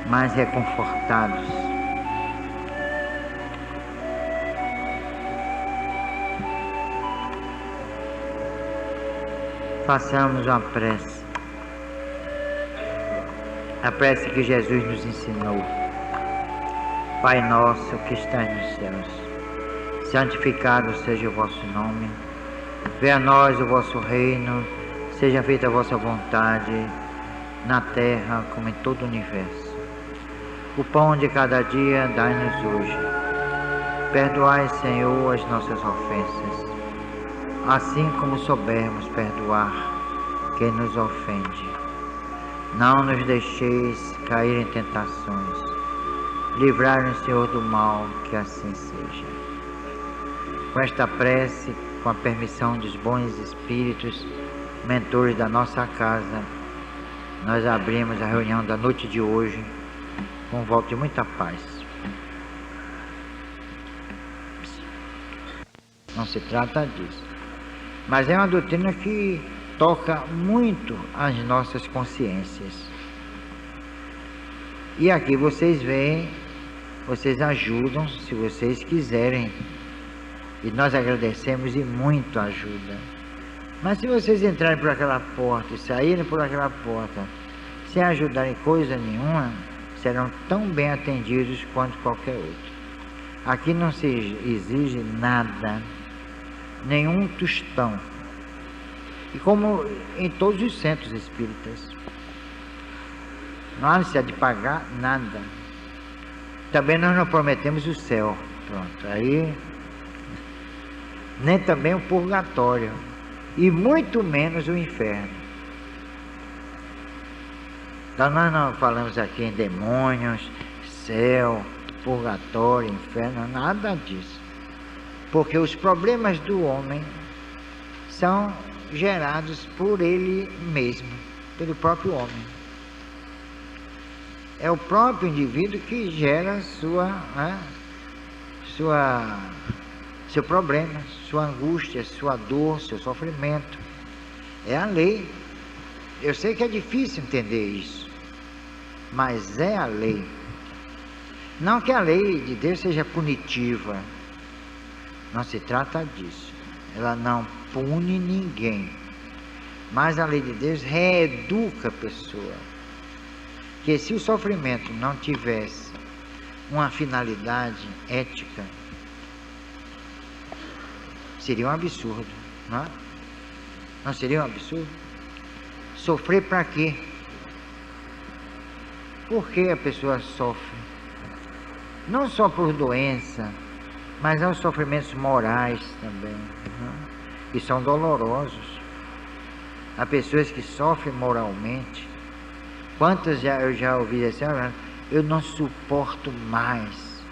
mais reconfortados. Façamos uma prece. A prece que Jesus nos ensinou. Pai nosso que estás nos céus, santificado seja o vosso nome. Venha a nós o vosso reino, seja feita a vossa vontade, na terra como em todo o universo. O pão de cada dia dai-nos hoje. Perdoai, Senhor, as nossas ofensas, assim como soubermos perdoar quem nos ofende. Não nos deixeis cair em tentações. Livrai-nos, Senhor, do mal, que assim seja. Com esta prece, com a permissão dos bons espíritos, mentores da nossa casa, nós abrimos a reunião da noite de hoje com um voto de muita paz. Não se trata disso. Mas é uma doutrina que toca muito as nossas consciências. E aqui vocês veem, vocês ajudam se vocês quiserem. E nós agradecemos e muito a ajuda. Mas se vocês entrarem por aquela porta e saírem por aquela porta sem ajudarem coisa nenhuma, serão tão bem atendidos quanto qualquer outro. Aqui não se exige nada, nenhum tostão. E como em todos os centros espíritas, não há necessidade de pagar nada. Também nós não prometemos o céu, pronto, aí nem também o purgatório, e muito menos o inferno. Então nós não falamos aqui em demônios, céu, purgatório, inferno, nada disso. Porque os problemas do homem são gerados por ele mesmo, pelo próprio homem. É o próprio indivíduo que gera seu problema, sua angústia, sua dor, seu sofrimento. É a lei. Eu sei que é difícil entender isso, mas é a lei. Não que a lei de Deus seja punitiva, não se trata disso. Ela não pune ninguém, mas a lei de Deus reeduca a pessoa. Que se o sofrimento não tivesse uma finalidade ética, seria um absurdo, não é? Não seria um absurdo? Sofrer para quê? Por que a pessoa sofre? Não só por doença, mas há os sofrimentos morais também, não é? Que são dolorosos. Há pessoas que sofrem moralmente. Quantas eu já ouvi assim, eu não suporto mais.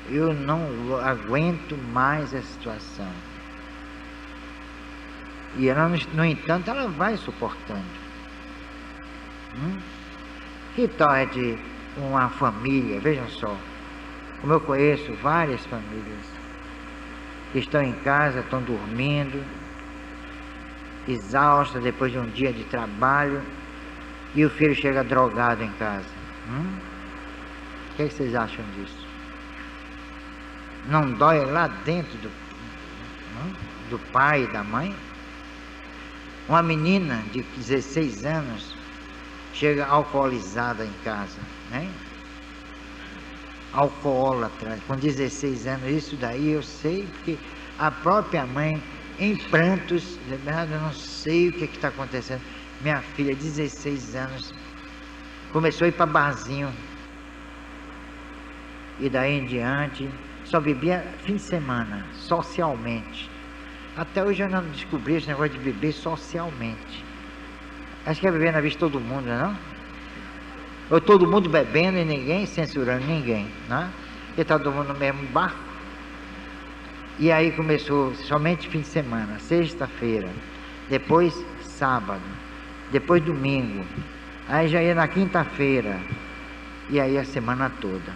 Eu não aguento mais a situação. E ela, no entanto, ela vai suportando. Que tal é de uma família, vejam só, como eu conheço várias famílias que estão em casa, estão dormindo, exaustas depois de um dia de trabalho, e o filho chega drogado em casa. O que vocês acham disso? Não dói lá dentro do pai e da mãe? Uma menina de 16 anos chega alcoolizada em casa, né? Alcoólatra, com 16 anos, isso daí eu sei, porque a própria mãe, em prantos, eu não sei o que está acontecendo. Minha filha, 16 anos, começou a ir para barzinho, e daí em diante, só bebia fim de semana, socialmente. Até hoje eu não descobri esse negócio de beber socialmente. Acho que é beber na vista de todo mundo, não é? Ou todo mundo bebendo e ninguém censurando ninguém, não é? Porque está todo mundo no mesmo barco. E aí começou somente fim de semana, sexta-feira, depois sábado, depois domingo, aí já ia na quinta-feira, e aí a semana toda.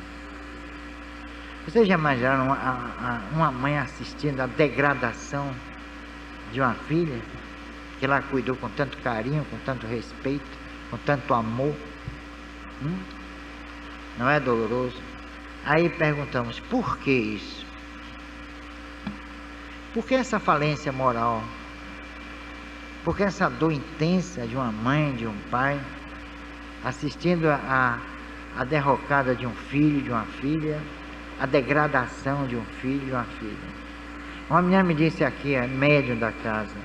Vocês já imaginaram uma mãe assistindo a degradação de uma filha, que ela cuidou com tanto carinho, com tanto respeito, com tanto amor, Não é doloroso? Aí perguntamos, por que isso? Por que essa falência moral? Por que essa dor intensa de uma mãe, de um pai, assistindo a derrocada de um filho, de uma filha, a degradação de um filho, de uma filha? Uma menina me disse aqui, é médium da casa,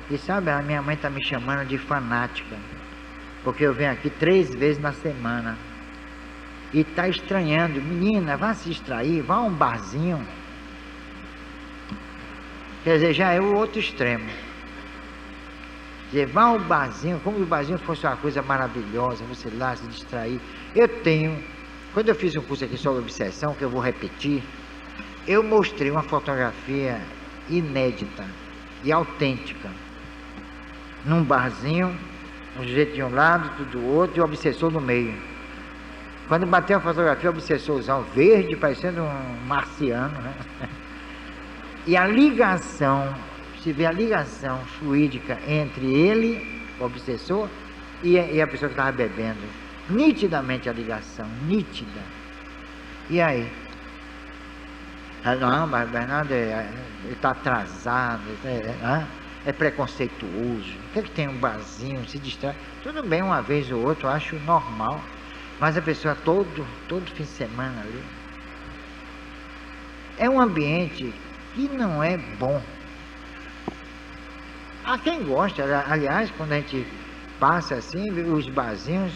e sabe, a minha mãe está me chamando de fanática, porque eu venho aqui 3 vezes na semana, e está estranhando. Menina, vá se distrair, vá a um barzinho. Quer dizer, já é o outro extremo. Quer dizer, vá ao barzinho, como se o barzinho fosse uma coisa maravilhosa, você lá se distrair. Quando eu fiz um curso aqui sobre obsessão, que eu vou repetir, eu mostrei uma fotografia inédita e autêntica. Num barzinho, um sujeito de um lado, tudo do outro, e o obsessor no meio. Quando bateu a fotografia, o obsessorzão verde, parecendo um marciano, né? E a ligação, se vê a ligação fluídica entre ele, o obsessor, e a pessoa que estava bebendo. Nitidamente a ligação, nítida. E aí? Não, mas Bernardo, ele está atrasado, é preconceituoso. O que tem um barzinho, se distrai? Tudo bem, uma vez ou outra, eu acho normal. Mas a pessoa todo fim de semana ali. É um ambiente que não é bom. Há quem gosta, aliás, quando a gente passa assim, os barzinhos,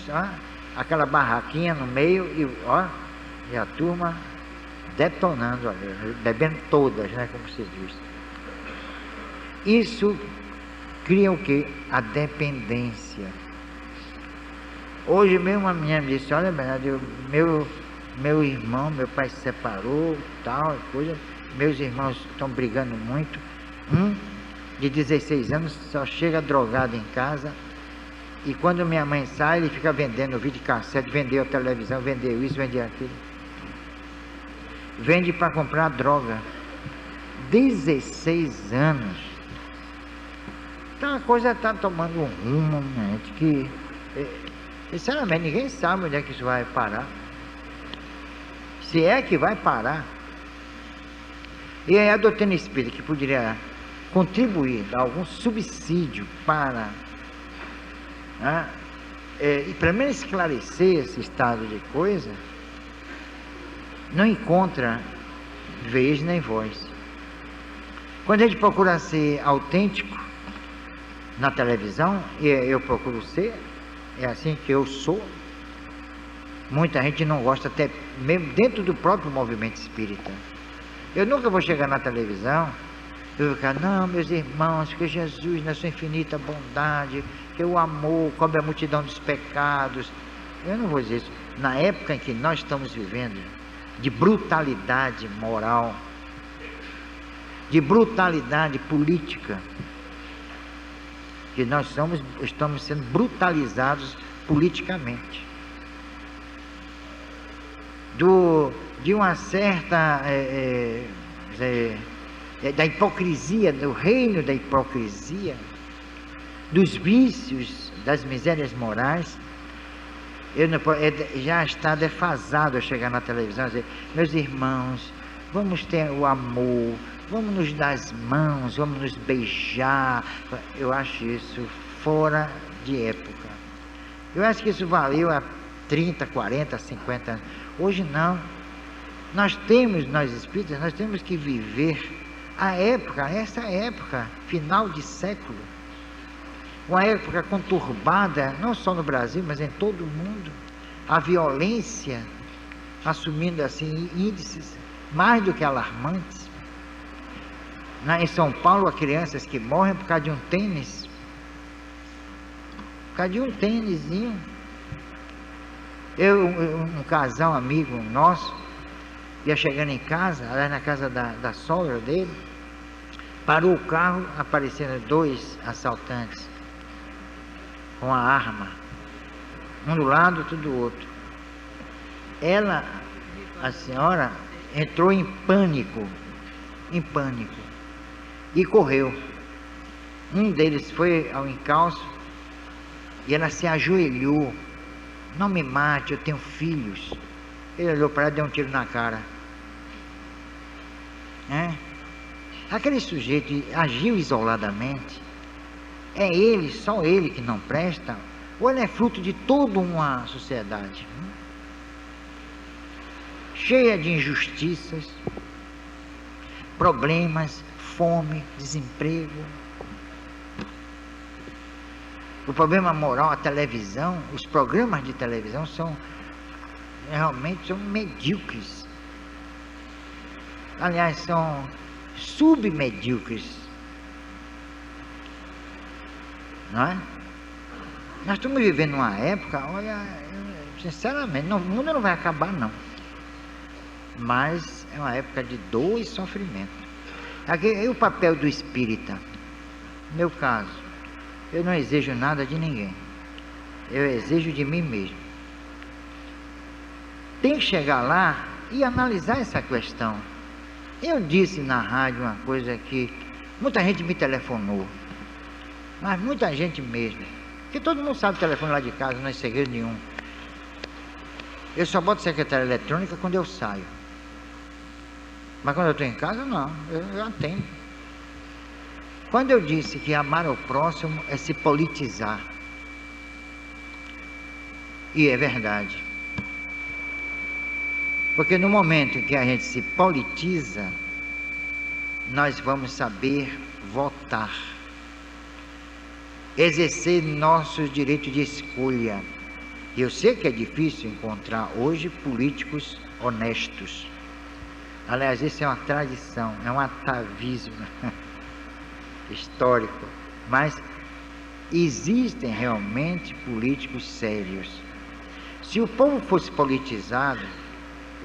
aquela barraquinha no meio e a turma detonando ali, bebendo todas, né, como se diz. Isso cria o quê? A dependência. Hoje mesmo a minha me disse, olha, Bernardo, meu irmão, meu pai se separou, tal, coisa, meus irmãos estão brigando muito, de 16 anos só chega drogado em casa, e quando minha mãe sai, ele fica vendendo videocassete, vendeu a televisão, vendeu isso, vendeu aquilo. Vende para comprar droga. 16 anos. Então a coisa está tomando um rumo, gente, que sinceramente ninguém sabe onde é que isso vai parar. Se é que vai parar. E aí a doutrina espírita, que poderia contribuir, dar algum subsídio para e pelo menos esclarecer esse estado de coisa, não encontra vez nem voz. Quando a gente procura ser autêntico na televisão, e eu procuro ser, é assim que eu sou, muita gente não gosta, até mesmo dentro do próprio movimento espírita. Eu nunca vou chegar na televisão e vou ficar, não, meus irmãos, que Jesus, na sua infinita bondade, que o amor cobre a multidão dos pecados. Eu não vou dizer isso. Na época em que nós estamos vivendo, de brutalidade moral, de brutalidade política, que nós estamos sendo brutalizados politicamente, de uma certa da hipocrisia, do reino da hipocrisia, dos vícios, das misérias morais. Já está defasado eu chegar na televisão e dizer, meus irmãos, vamos ter o amor, vamos nos dar as mãos, vamos nos beijar. Eu acho isso fora de época. Eu acho que isso valeu há 30, 40, 50 anos. Hoje não. Nós espíritas, nós temos que viver essa época, final de século. Uma época conturbada, não só no Brasil, mas em todo o mundo. A violência assumindo assim índices mais do que alarmantes. Em São Paulo, há crianças que morrem por causa de um tênis. Por causa de um tênisinho. Um casal amigo nosso, ia chegando em casa, lá na casa da sogra dele, parou o carro, apareceram 2 assaltantes com a arma, um do lado, outro do outro. A senhora, entrou em pânico, e correu. Um deles foi ao encalço e ela se ajoelhou não me mate, eu tenho filhos. Ele olhou para ela e deu um tiro na cara. Aquele sujeito agiu isoladamente. É ele, só ele que não presta? Ou ele é fruto de toda uma sociedade cheia de injustiças, problemas, fome, desemprego? O problema moral, a televisão, os programas de televisão realmente são medíocres. Aliás, são submedíocres. Não é? Nós estamos vivendo uma época, olha, sinceramente, o mundo não vai acabar não. Mas é uma época de dor e sofrimento. Aqui é o papel do espírita. No meu caso, eu não exijo nada de ninguém. Eu exijo de mim mesmo. Tem que chegar lá e analisar essa questão. Eu disse na rádio uma coisa que muita gente me telefonou. Mas muita gente mesmo. Porque todo mundo sabe o telefone lá de casa, não é segredo nenhum. Eu só boto secretária eletrônica quando eu saio. Mas quando eu estou em casa, não, eu atendo. Quando eu disse que amar ao próximo é se politizar, e é verdade, porque no momento em que a gente se politiza, nós vamos saber votar, exercer nossos direitos de escolha. E eu sei que é difícil encontrar hoje políticos honestos. Aliás, isso é uma tradição, é um atavismo histórico, mas existem realmente políticos sérios. Se o povo fosse politizado,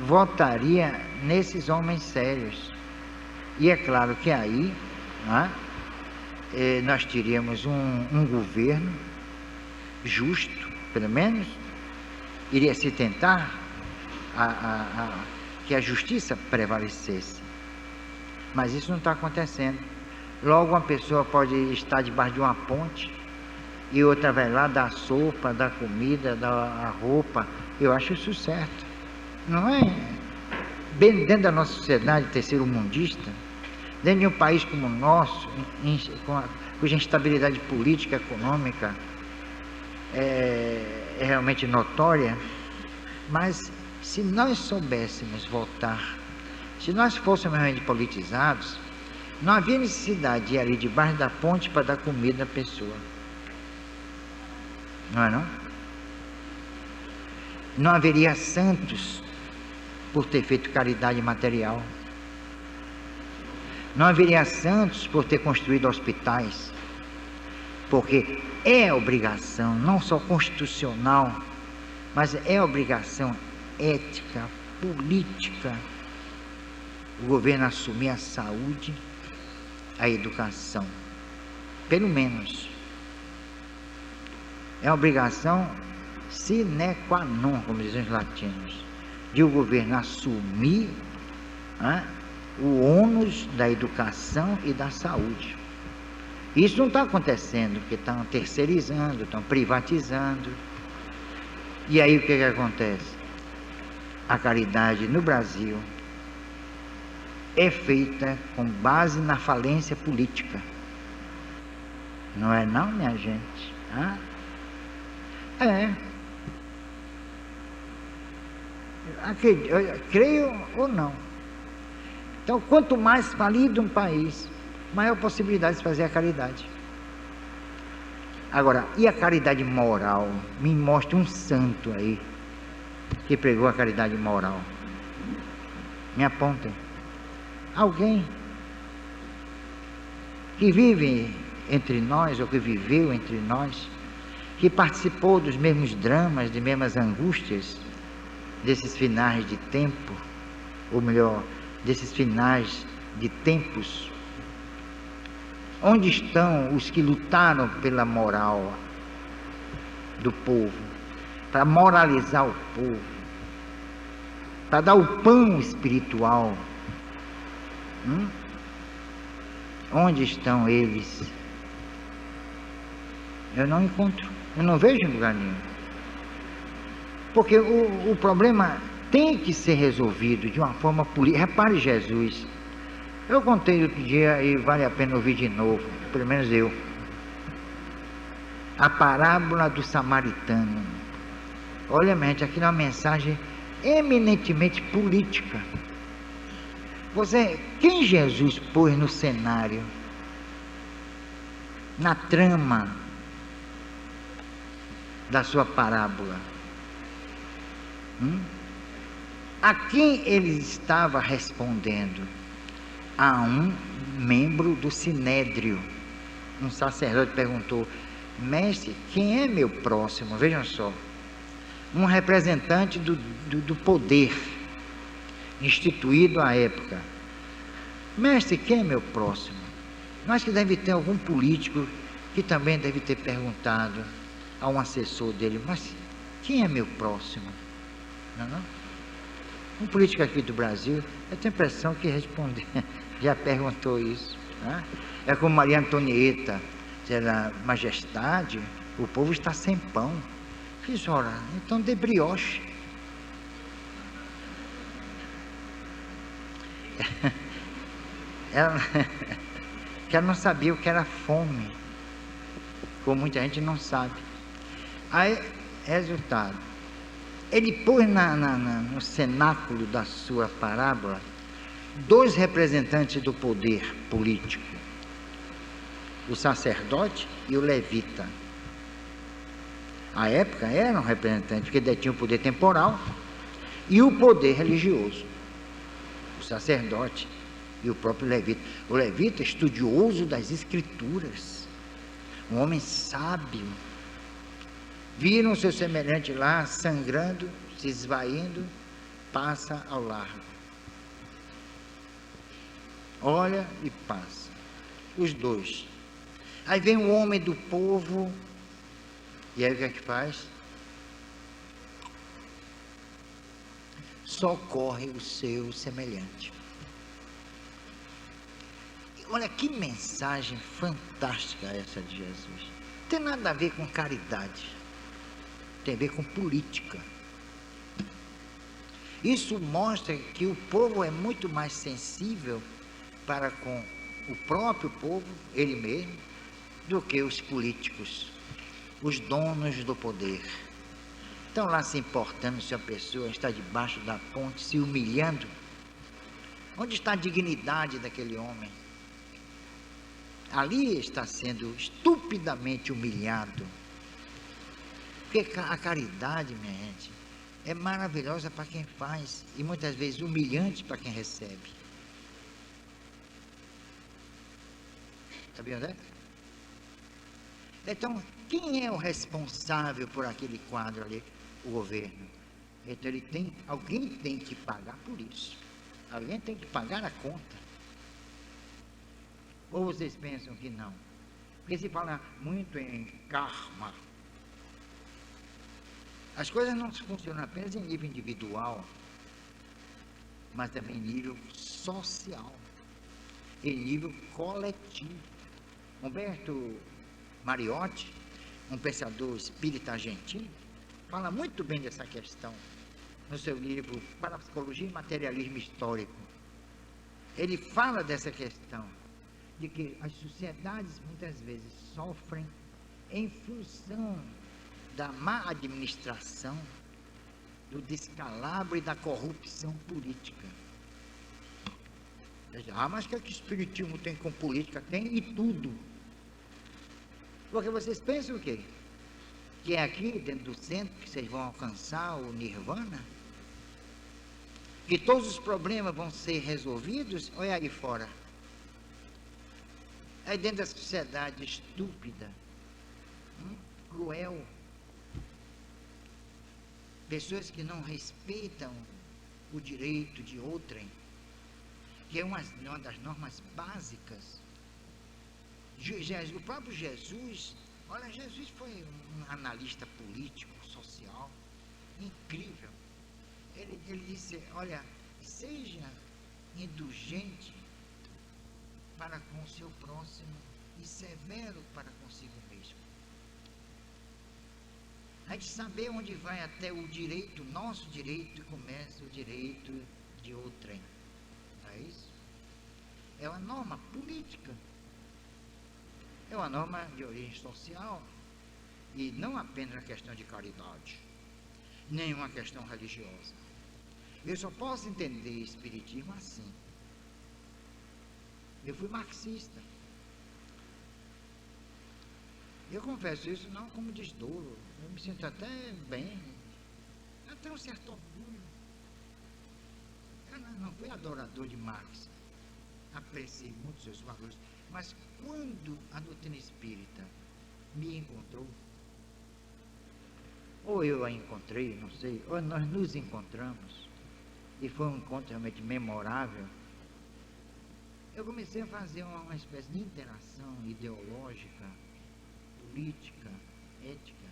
votaria nesses homens sérios. E é claro que aí, nós teríamos um governo justo, pelo menos, iria se tentar que a justiça prevalecesse. Mas isso não está acontecendo. Logo uma pessoa pode estar debaixo de uma ponte e outra vai lá dar sopa, dar comida, dar roupa. Eu acho isso certo. Não é? Bem dentro da nossa sociedade terceiro-mundista, dentro de um país como o nosso, cuja instabilidade política, econômica é realmente notória, mas se nós soubéssemos votar, se nós fôssemos realmente politizados, não havia necessidade de ir ali debaixo da ponte para dar comida à pessoa. Não é não? Não haveria santos por ter feito caridade material. Não haveria santos por ter construído hospitais. Porque é obrigação, não só constitucional, mas é obrigação ética, política, o governo assumir a saúde, a educação, pelo menos. É obrigação sine qua non, como dizem os latinos, de o governo assumir o ônus da educação e da saúde. Isso não está acontecendo, porque estão terceirizando, estão privatizando. E aí o que acontece? A caridade no Brasil é feita com base na falência política. Não é não, minha gente? Eu creio ou não. Então, quanto mais falido um país, maior possibilidade de fazer a caridade. Agora, e a caridade moral? Me mostre um santo aí que pregou a caridade moral. Me apontem. Alguém que vive entre nós, ou que viveu entre nós, que participou dos mesmos dramas, das mesmas angústias, desses finais de tempo, ou melhor, desses finais de tempos. Onde estão os que lutaram pela moral do povo, para moralizar o povo, para dar o pão espiritual? Onde estão eles? Eu não encontro, eu não vejo em lugar nenhum. Porque o problema tem que ser resolvido de uma forma política. Repare Jesus. Eu contei outro dia e vale a pena ouvir de novo, pelo menos eu. A parábola do samaritano. Olha, minha gente, aqui é uma mensagem eminentemente política. Quem Jesus pôs no cenário, na trama da sua parábola? A quem ele estava respondendo? A um membro do Sinédrio. Um sacerdote perguntou: mestre, quem é meu próximo? Vejam só, um representante do poder instituído à época. Mestre, quem é meu próximo? Acho que deve ter algum político que também deve ter perguntado a um assessor dele: mas quem é meu próximo? Não? Um político aqui do Brasil, eu tenho a impressão que respondeu, já perguntou isso. Né? É como Maria Antonieta, será majestade, o povo está sem pão. Fiz, ora, então dê brioche. Ela não sabia o que era fome, como muita gente não sabe. Aí, resultado, ele pôs no cenáculo da sua parábola dois representantes do poder político, o sacerdote e o levita. À época eram representantes que detinham o poder temporal e o poder religioso, o sacerdote e o próprio levita. O levita, estudioso das escrituras, um homem sábio, viram o seu semelhante lá sangrando, se esvaindo, passa ao largo, olha e passa, os dois. Aí vem o homem do povo, e aí o que é que faz? Socorre o seu semelhante. Olha que mensagem fantástica essa de Jesus. Não tem nada a ver com caridade, tem a ver com política. Isso mostra que o povo é muito mais sensível para com o próprio povo, ele mesmo, do que os políticos, os donos do poder. Estão lá se importando se a pessoa está debaixo da ponte, se humilhando. Onde está a dignidade daquele homem? Ali está sendo estupidamente humilhado. Porque a caridade, minha gente, é maravilhosa para quem faz e muitas vezes humilhante para quem recebe. Sabia onde é? Então, quem é o responsável por aquele quadro ali? O governo. Então alguém tem que pagar por isso. Alguém tem que pagar a conta. Ou vocês pensam que não? Porque se fala muito em karma. As coisas não funcionam apenas em nível individual, mas também em nível social, em nível coletivo. Humberto Mariotti, um pensador espírita argentino, fala muito bem dessa questão no seu livro Parapsicologia e Materialismo Histórico. Ele fala dessa questão de que as sociedades muitas vezes sofrem em função da má administração, do descalabro e da corrupção política. Mas o que o espiritismo tem com política? Tem e tudo. Porque vocês pensam o quê? Que é aqui dentro do centro que vocês vão alcançar o nirvana? Que todos os problemas vão ser resolvidos? Ou é aí fora? Aí dentro da sociedade estúpida, cruel, pessoas que não respeitam o direito de outrem, que é uma das normas básicas. O próprio Jesus, olha, Jesus foi um analista político, social, incrível. Ele disse, olha, seja indulgente para com o seu próximo e severo para consigo mesmo. A de saber onde vai até o direito, nosso direito, e começa o direito de outrem. Não é isso? É uma norma política. É uma norma de origem social. E não apenas uma questão de caridade, nem uma questão religiosa. Eu só posso entender espiritismo assim. Eu fui marxista. Eu confesso isso não como desdoro. Eu me sinto até bem, até um certo orgulho. Eu não fui adorador de Marx. Apreciei muito seus valores. Mas quando a doutrina espírita me encontrou, ou eu a encontrei, não sei, ou nós nos encontramos, e foi um encontro realmente memorável, eu comecei a fazer uma espécie de interação ideológica, política, ética,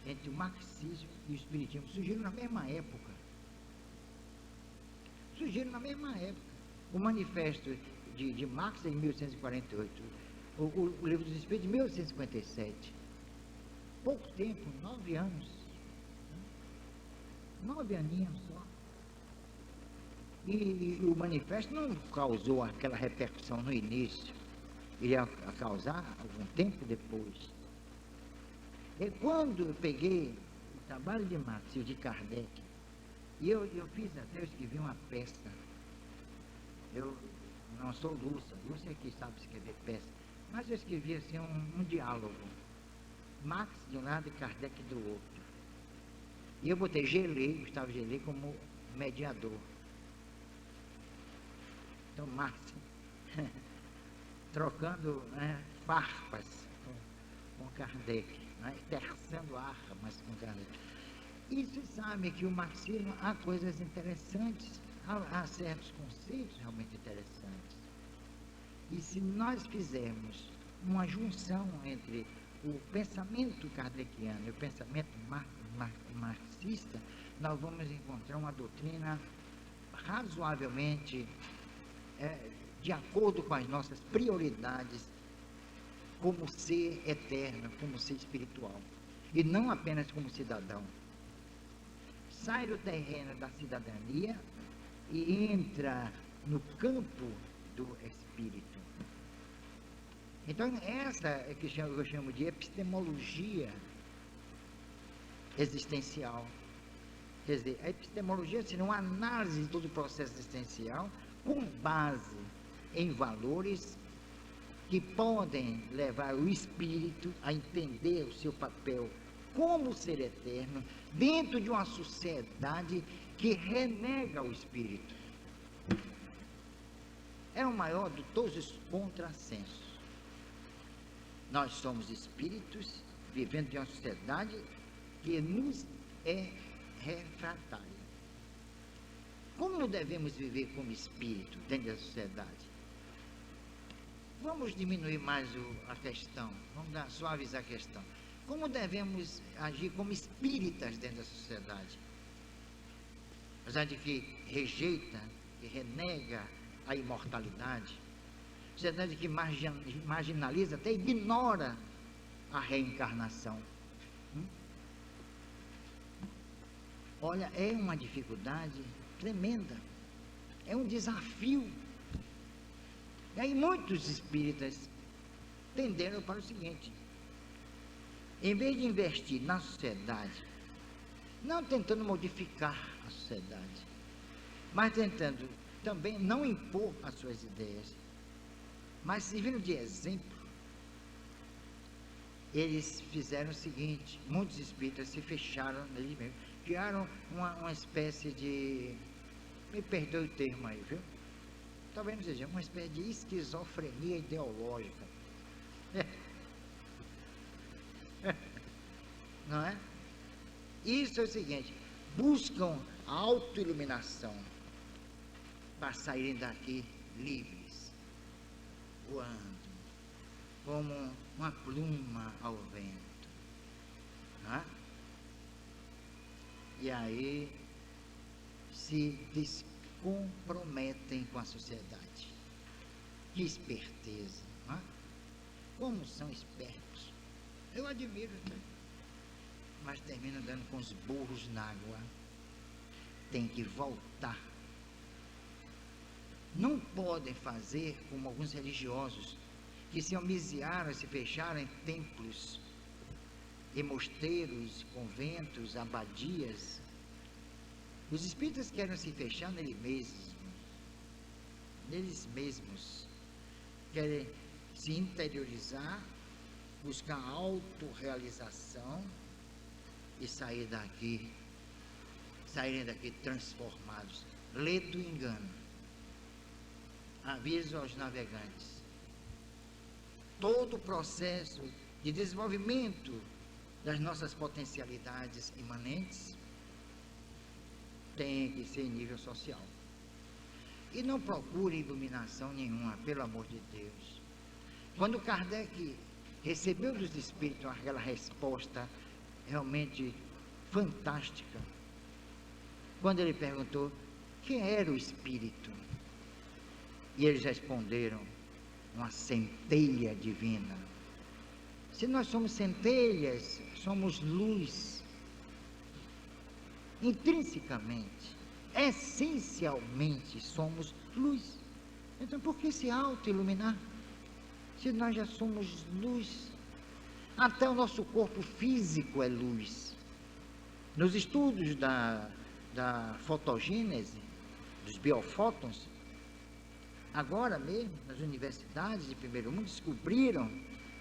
entre o marxismo e o espiritismo. Surgiram na mesma época. O manifesto de Marx é de 1848, o livro dos Espíritos de 1857. Pouco tempo, 9 anos. 9 aninhos só. E o manifesto não causou aquela repercussão no início. Ele ia causar algum tempo depois. E quando eu peguei o trabalho de Marx e o de Kardec, e eu escrevi uma peça. Eu não sou Lúcia é que sabe escrever peça, mas eu escrevi assim um diálogo. Marx de um lado e Kardec do outro. E eu botei Gustavo Gelei como mediador. Então Marx trocando farpas com Kardec, terçando armas com Kardec. E se sabe que o marxismo há coisas interessantes, há certos conceitos realmente interessantes. E se nós fizermos uma junção entre o pensamento kardeciano e o pensamento marxista, nós vamos encontrar uma doutrina razoavelmente de acordo com as nossas prioridades como ser eterno, como ser espiritual, e não apenas como cidadão. Sai do terreno da cidadania e entra no campo do espírito. Então, essa é que eu chamo de epistemologia existencial. Quer dizer, a epistemologia seria uma análise de todo o processo existencial com base em valores que podem levar o espírito a entender o seu papel como ser eterno dentro de uma sociedade que renega o espírito. É o maior de todos os contrassensos. Nós somos espíritos vivendo em uma sociedade que nos é refratária. Como devemos viver como espírito dentro da sociedade? Vamos diminuir mais a questão, vamos suavizar a questão. Como devemos agir como espíritas dentro da sociedade? Apesar de que rejeita, que renega a imortalidade, sociedade que marginaliza, até ignora a reencarnação. Olha, é uma dificuldade tremenda, é um desafio. E aí muitos espíritas tenderam para o seguinte: em vez de investir na sociedade, não tentando modificar a sociedade, mas tentando também não impor as suas ideias, mas servindo de exemplo, eles fizeram o seguinte: muitos espíritas se fecharam neles mesmos, criaram uma espécie de, me perdoe o termo aí, viu? Talvez não seja, uma espécie de esquizofrenia ideológica. Não é? Isso é o seguinte: buscam a autoiluminação para saírem daqui livres, voando, como uma pluma ao vento. Não é? E aí se descomprometem com a sociedade. Que esperteza, não é? Como são espertos. Eu admiro, né? mas terminam dando com os burros na água. Tem que voltar. Não podem fazer como alguns religiosos que se amisiaram, se fecharam em templos, em mosteiros, conventos, abadias. Os espíritas querem se fechar neles mesmos, querem se interiorizar, buscar autorrealização e saírem daqui transformados. Lê do engano. Aviso aos navegantes. Todo o processo de desenvolvimento das nossas potencialidades imanentes tem que ser em nível social. E não procure iluminação nenhuma, pelo amor de Deus. Quando Kardec recebeu dos espíritos aquela resposta realmente fantástica, quando ele perguntou quem era o espírito, e eles responderam: uma centelha divina. Se nós somos centelhas, somos luz, intrinsecamente, essencialmente somos luz. Então por que se auto-iluminar? Se nós já somos luz, até o nosso corpo físico é luz. Nos estudos da fotogênese, dos biofótons, agora mesmo, nas universidades de primeiro mundo, descobriram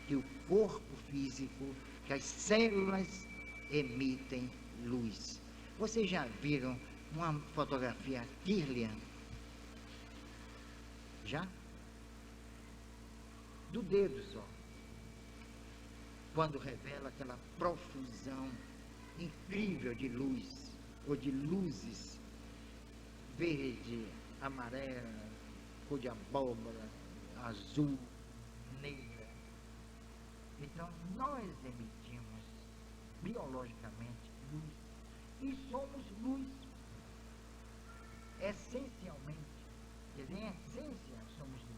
que o corpo físico, que as células emitem luz. Vocês já viram uma fotografia Kirlian? Já? Do dedo só. Quando revela aquela profusão incrível de luz, ou de luzes, verde, amarela, cor de abóbora, azul, negra. Então, nós emitimos biologicamente luz e somos luz. Essencialmente, quer dizer, em essência, somos luz.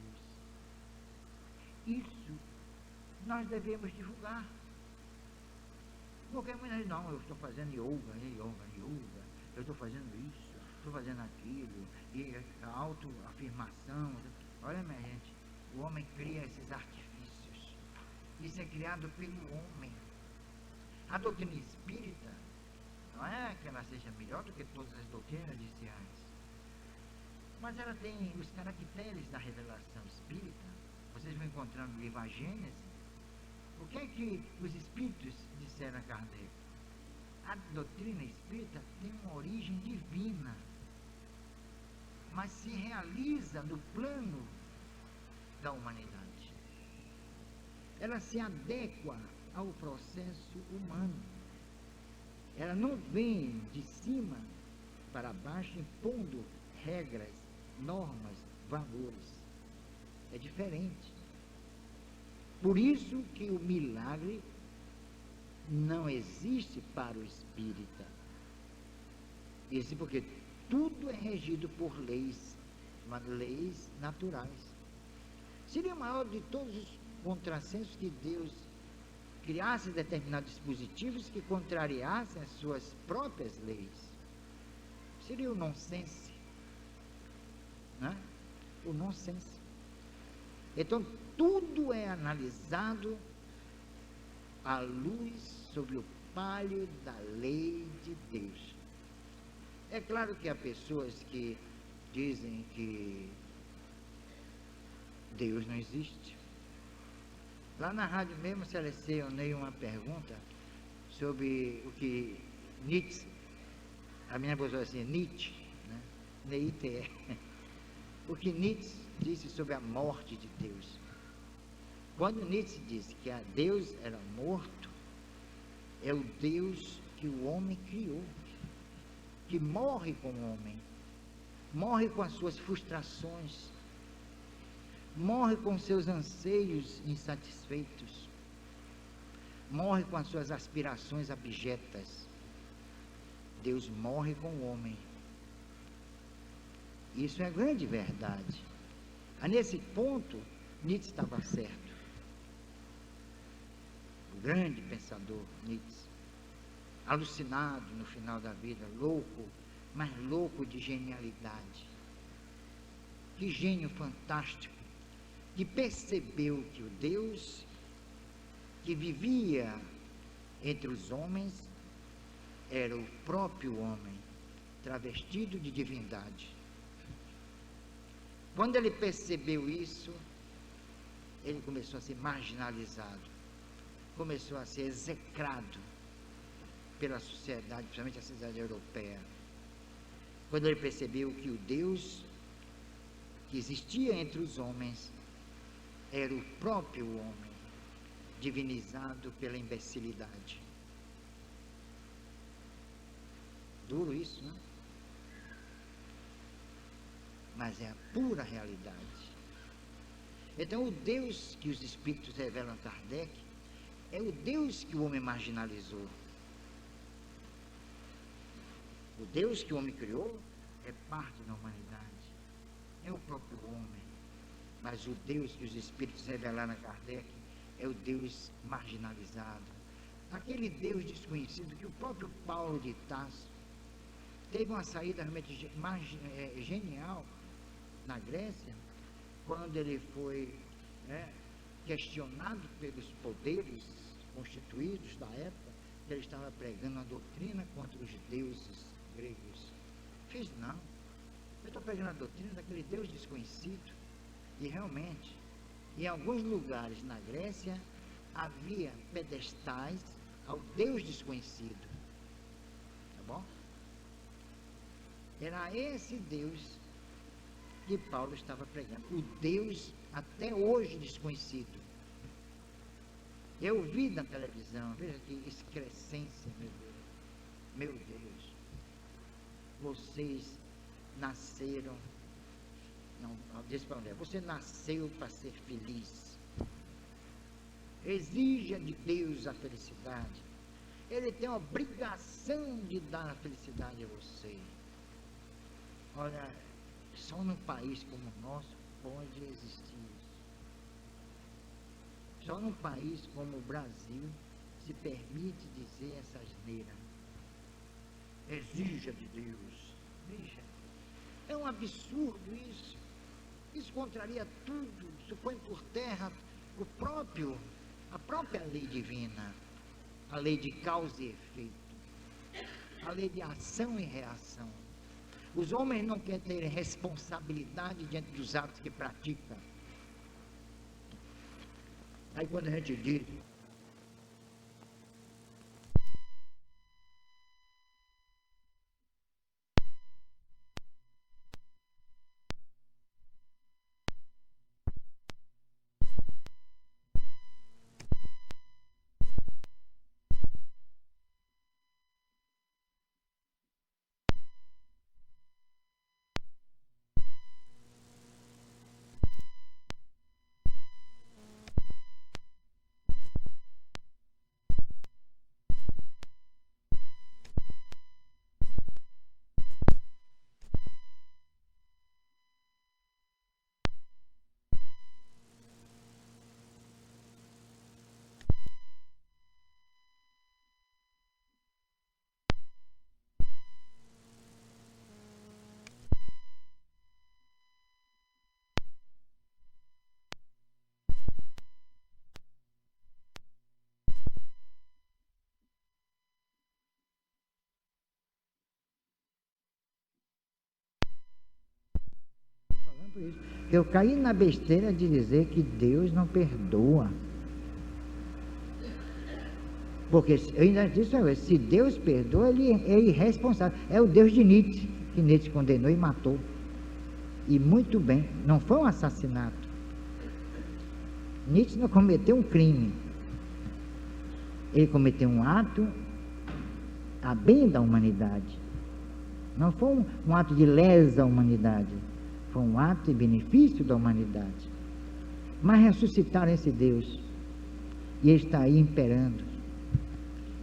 Isso nós devemos divulgar. Porque muitas vezes, não, eu estou fazendo yoga, eu estou fazendo isso, estou fazendo aquilo, e a autoafirmação. Olha, minha gente, o homem cria esses artifícios. Isso é criado pelo homem. A doutrina espírita não é que ela seja melhor do que todas as doutrinas, disse antes, mas ela tem os caracteres da revelação espírita. Vocês vão encontrar no livro A Gênese. O que é que os espíritos disseram a Kardec? A doutrina espírita tem uma origem divina, mas se realiza no plano da humanidade. Ela se adequa ao processo humano. Ela não vem de cima para baixo impondo regras, normas, valores. É diferente. Por isso que o milagre não existe para o espírita. Isso porque tudo é regido por leis, mas leis naturais. Seria o maior de todos os contrassensos que Deus criasse determinados dispositivos que contrariassem as suas próprias leis. Seria o nonsense, né? O nonsense. Então, tudo é analisado à luz sobre o palio da lei de Deus. É claro que há pessoas que dizem que Deus não existe. Lá na rádio mesmo selecionei uma pergunta sobre o que Nietzsche, a minha pessoa assim, Nietzsche, né? N-I-T-E. O que Nietzsche disse sobre a morte de Deus. Quando Nietzsche disse que a Deus era morto, é o Deus que o homem criou, que morre com o homem, morre com as suas frustrações, morre com seus anseios insatisfeitos, morre com as suas aspirações abjetas. Deus morre com o homem. Isso é grande verdade. Nesse ponto, Nietzsche estava certo. O grande pensador Nietzsche. alucinado no final da vida, louco, mas louco de genialidade. Que gênio fantástico, que percebeu que o Deus que vivia entre os homens era o próprio homem, travestido de divindade. Quando ele percebeu isso, ele começou a ser marginalizado, começou a ser execrado pela sociedade, principalmente a sociedade europeia. Quando ele percebeu que o Deus que existia entre os homens era o próprio homem, divinizado pela imbecilidade. Duro isso, não? Mas é a pura realidade. Então, o Deus que os Espíritos revelam a Kardec é o Deus que o homem marginalizou. O Deus que o homem criou é parte da humanidade, é o próprio homem. Mas o Deus que os Espíritos revelaram a Kardec é o Deus marginalizado. Aquele Deus desconhecido que o próprio Paulo de Tarso teve uma saída realmente genial na Grécia, quando ele foi questionado pelos poderes constituídos da época, que ele estava pregando uma doutrina contra os deuses gregos. Fez não, eu estou pregando a doutrina daquele Deus desconhecido. E realmente, em alguns lugares na Grécia, havia pedestais ao Deus desconhecido. Tá bom? Era esse Deus que Paulo estava pregando, o Deus até hoje desconhecido. Eu vi na televisão, veja que excrescência, meu Deus, vocês nasceram, não, disse para André, você nasceu para ser feliz, exija de Deus a felicidade, Ele tem a obrigação de dar a felicidade a você. Olha, só num país como o nosso pode existir isso. Só num país como o Brasil se permite dizer essa asneira. Exija de Deus. Veja, é um absurdo isso. Isso contraria tudo, isso põe por terra a própria lei divina, a lei de causa e efeito, a lei de ação e reação. Os homens não querem ter responsabilidade diante dos atos que praticam. Aí quando a gente diz, eu caí na besteira de dizer que Deus não perdoa. Porque eu ainda disse uma vez, se Deus perdoa, ele é irresponsável. É o Deus de Nietzsche, que Nietzsche condenou e matou. E muito bem, não foi um assassinato. Nietzsche não cometeu um crime. Ele cometeu um ato a bem da humanidade. Não foi um ato de lesa humanidade. Foi um ato em benefício da humanidade. Mas ressuscitaram esse Deus. E ele está aí imperando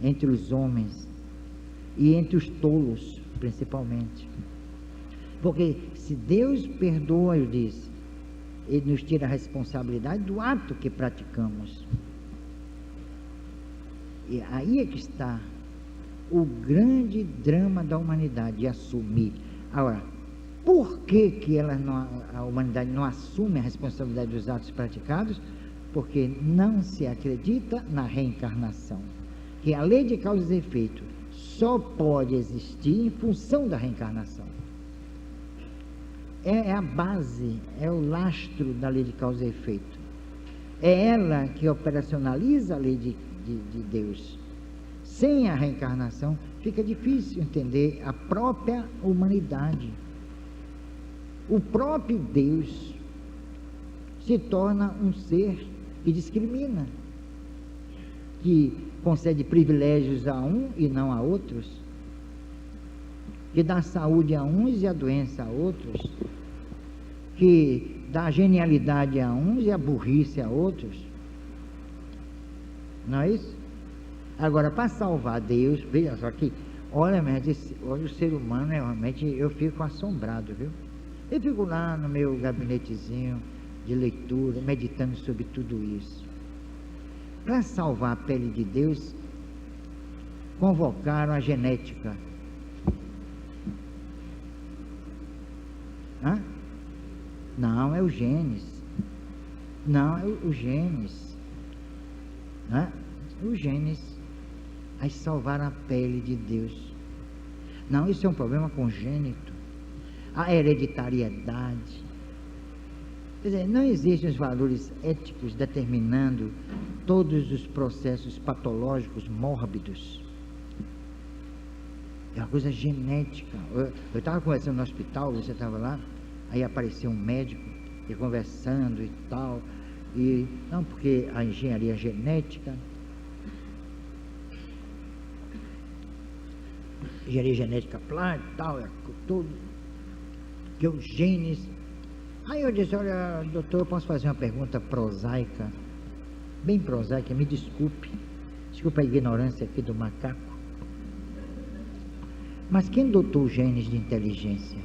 entre os homens e entre os tolos, principalmente. Porque se Deus perdoa, eu disse, Ele nos tira a responsabilidade do ato que praticamos. E aí é que está o grande drama da humanidade, de assumir. Agora, por que a humanidade não assume a responsabilidade dos atos praticados? Porque não se acredita na reencarnação, que a lei de causa e efeito só pode existir em função da reencarnação. É a base, é o lastro da lei de causa e efeito. É ela que operacionaliza a lei de Deus. Sem a reencarnação, fica difícil entender a própria humanidade. O próprio Deus se torna um ser que discrimina, que concede privilégios a um e não a outros, que dá saúde a uns e a doença a outros, que dá genialidade a uns e a burrice a outros. Não é isso? Agora, para salvar Deus, veja só que, olha o ser humano, realmente eu fico assombrado, viu? Eu fico lá no meu gabinetezinho de leitura, meditando sobre tudo isso. Para salvar a pele de Deus, convocaram a genética. Hã? Não, é o genes. Não, é o genes. Hã? O genes. Aí salvaram a pele de Deus. Não, isso é um problema congênito. A hereditariedade. Quer dizer, não existem os valores éticos determinando todos os processos patológicos mórbidos. É uma coisa genética. Eu estava conversando no hospital, você estava lá, aí apareceu um médico e conversando e tal, e não, porque a engenharia genética, plá e tal, é tudo, que os genes. Aí eu disse, olha, doutor, eu posso fazer uma pergunta prosaica, bem prosaica, me desculpe a ignorância aqui do macaco, mas quem dotou os genes de inteligência?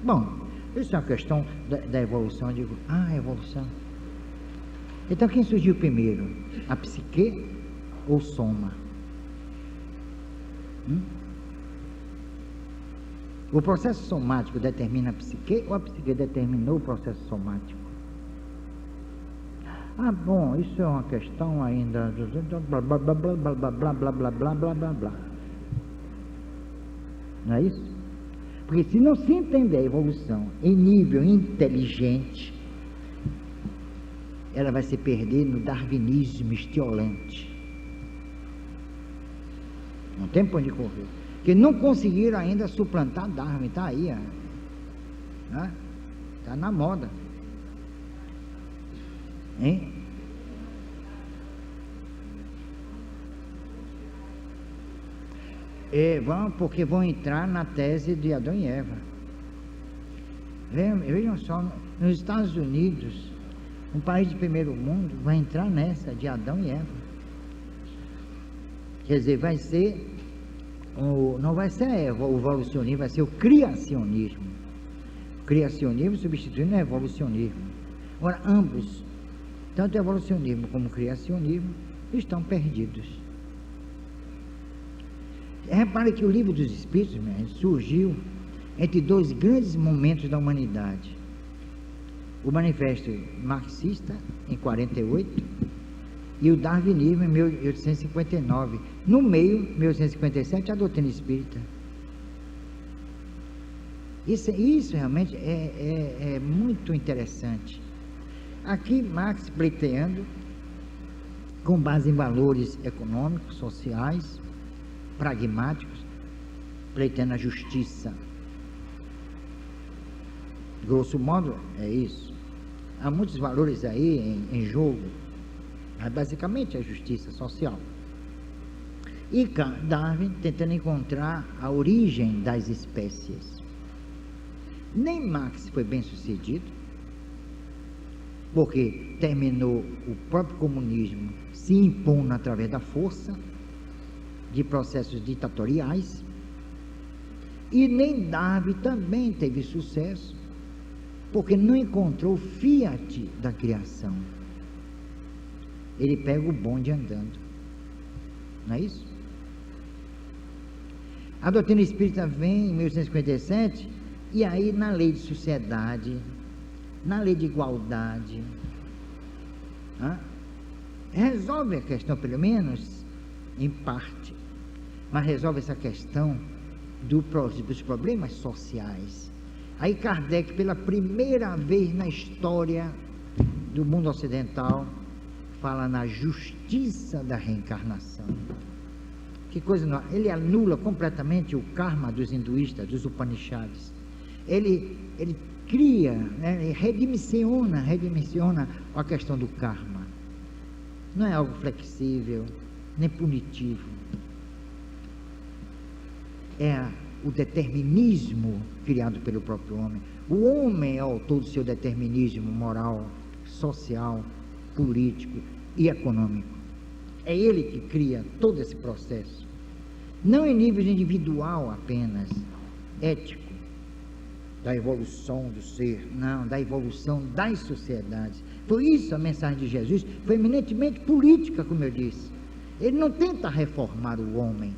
Bom, isso é uma questão da evolução. Eu digo, a evolução. Então quem surgiu primeiro? A psique ou o soma? O processo somático determina a psique ou a psique determinou o processo somático? Ah, bom, isso é uma questão ainda blá blá blá blá blá blá blá blá blá blá blá blá blá. Não é isso? Porque se não se entender a evolução em nível inteligente, ela vai se perder no darwinismo estiolante. Não tem para onde correr. Porque não conseguiram ainda suplantar Darwin, está aí, né? Está na moda. Hein? Porque vão entrar na tese de Adão e Eva. Vejam só, nos Estados Unidos, um país de primeiro mundo, vai entrar nessa de Adão e Eva. Quer dizer, vai ser, não vai ser o evolucionismo, vai ser o criacionismo. O criacionismo substituindo o evolucionismo. Agora, ambos, tanto o evolucionismo como o criacionismo, estão perdidos. Repare que o Livro dos Espíritos surgiu entre dois grandes momentos da humanidade. O Manifesto Marxista, em 48, e o Darwinismo, em 1859. No meio, 1857, a doutrina espírita. Isso realmente é muito interessante. Aqui, Marx pleiteando, com base em valores econômicos, sociais, pragmáticos, pleiteando a justiça. Grosso modo, é isso. Há muitos valores aí em jogo, mas basicamente a justiça social. E Darwin tentando encontrar a origem das espécies. Nem Marx foi bem sucedido, porque terminou o próprio comunismo se impondo através da força, de processos ditatoriais, e nem Darwin também teve sucesso, porque não encontrou o fiat da criação. ele pega o bonde andando. Não é isso? A doutrina espírita vem em 1857, e aí na lei de sociedade, na lei de igualdade, resolve a questão, pelo menos em parte, mas resolve essa questão dos problemas sociais. Aí Kardec, pela primeira vez na história do mundo ocidental, fala na justiça da reencarnação. Que coisa não, ele anula completamente o karma dos hinduístas, dos Upanishads. Ele cria, né, ele redimensiona a questão do karma. Não é algo flexível, nem punitivo. É o determinismo criado pelo próprio homem. O homem é o autor do seu determinismo moral, social, político e econômico. É ele que cria todo esse processo. Não em nível individual apenas, ético, da evolução do ser, não, da evolução das sociedades. Por isso a mensagem de Jesus foi eminentemente política, como eu disse. Ele não tenta reformar o homem,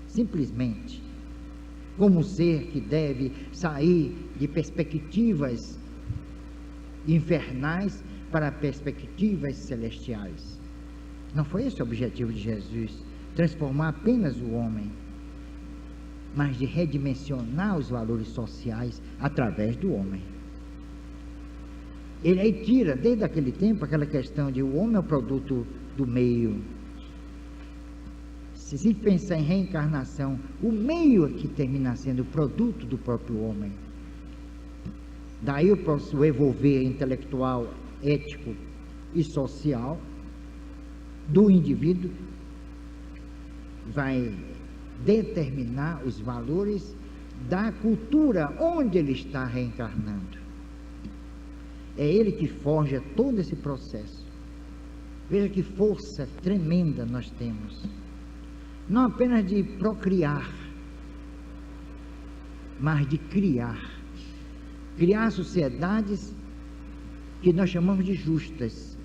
simplesmente, como um ser que deve sair de perspectivas infernais para perspectivas celestiais. Não foi esse o objetivo de Jesus, transformar apenas o homem, mas de redimensionar os valores sociais através do homem. Ele aí tira, desde aquele tempo, aquela questão de o homem é o produto do meio. Se pensar em reencarnação, o meio é que termina sendo o produto do próprio homem. Daí o evolver intelectual, ético e social do indivíduo vai determinar os valores da cultura onde ele está reencarnando. É ele que forja todo esse processo. Veja que força tremenda nós temos. Não apenas de procriar, mas de criar. Criar sociedades que nós chamamos de justas.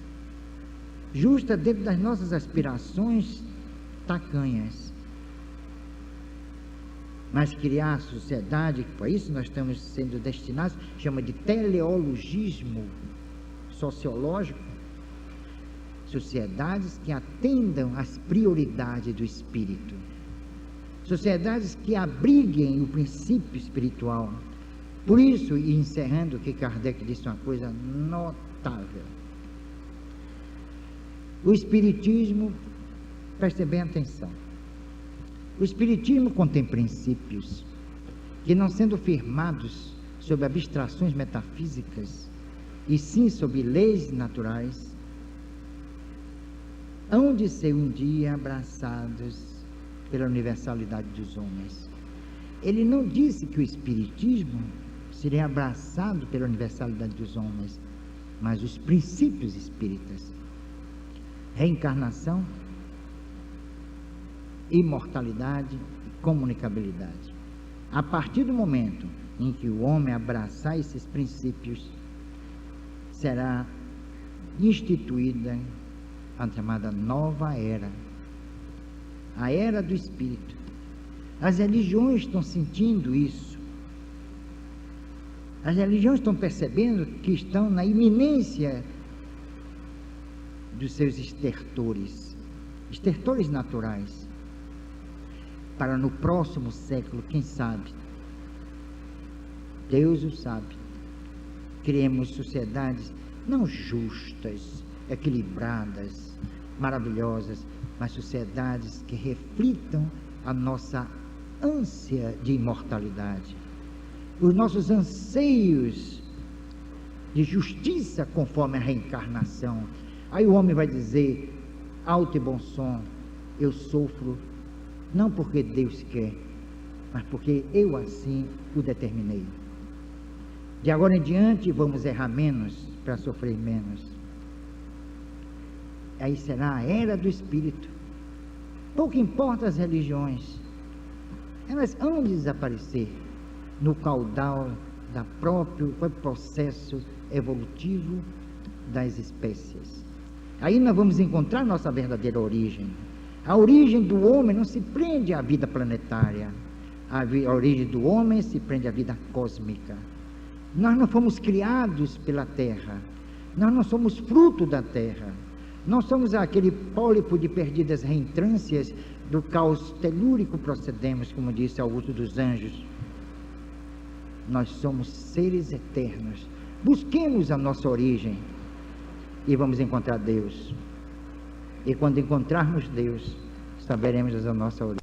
Justa dentro das nossas aspirações tacanhas. Mas criar a sociedade, para isso nós estamos sendo destinados, chama de teleologismo sociológico, sociedades que atendam às prioridades do espírito, sociedades que abriguem o princípio espiritual. Por isso, e encerrando, que Kardec disse uma coisa notável: o espiritismo, prestem bem atenção, o espiritismo contém princípios que, não sendo firmados sobre abstrações metafísicas, e sim sobre leis naturais, hão de ser um dia abraçados pela universalidade dos homens. Ele não disse que o espiritismo seria abraçado pela universalidade dos homens, mas os princípios espíritas: reencarnação, imortalidade e comunicabilidade. A partir do momento em que o homem abraçar esses princípios, será instituída a chamada nova era, a era do espírito. As religiões estão sentindo isso. As religiões estão percebendo que estão na iminência dos seus estertores naturais, para no próximo século, quem sabe, Deus o sabe, criemos sociedades não justas, equilibradas, maravilhosas, mas sociedades que reflitam a nossa ânsia de imortalidade, os nossos anseios de justiça conforme a reencarnação. Aí o homem vai dizer, alto e bom som: eu sofro não porque Deus quer, mas porque eu assim o determinei. De agora em diante vamos errar menos para sofrer menos. Aí será a era do espírito. Pouco importa as religiões, elas hão de desaparecer no caudal do próprio processo evolutivo das espécies. Aí nós vamos encontrar nossa verdadeira origem. A origem do homem não se prende à vida planetária. A origem do homem se prende à vida cósmica. Nós não fomos criados pela Terra. Nós não somos fruto da Terra. Nós somos aquele pólipo de perdidas reentrâncias do caos telúrico procedemos, como disse Augusto dos Anjos. Nós somos seres eternos. Busquemos a nossa origem e vamos encontrar Deus. E quando encontrarmos Deus, saberemos a nossa origem.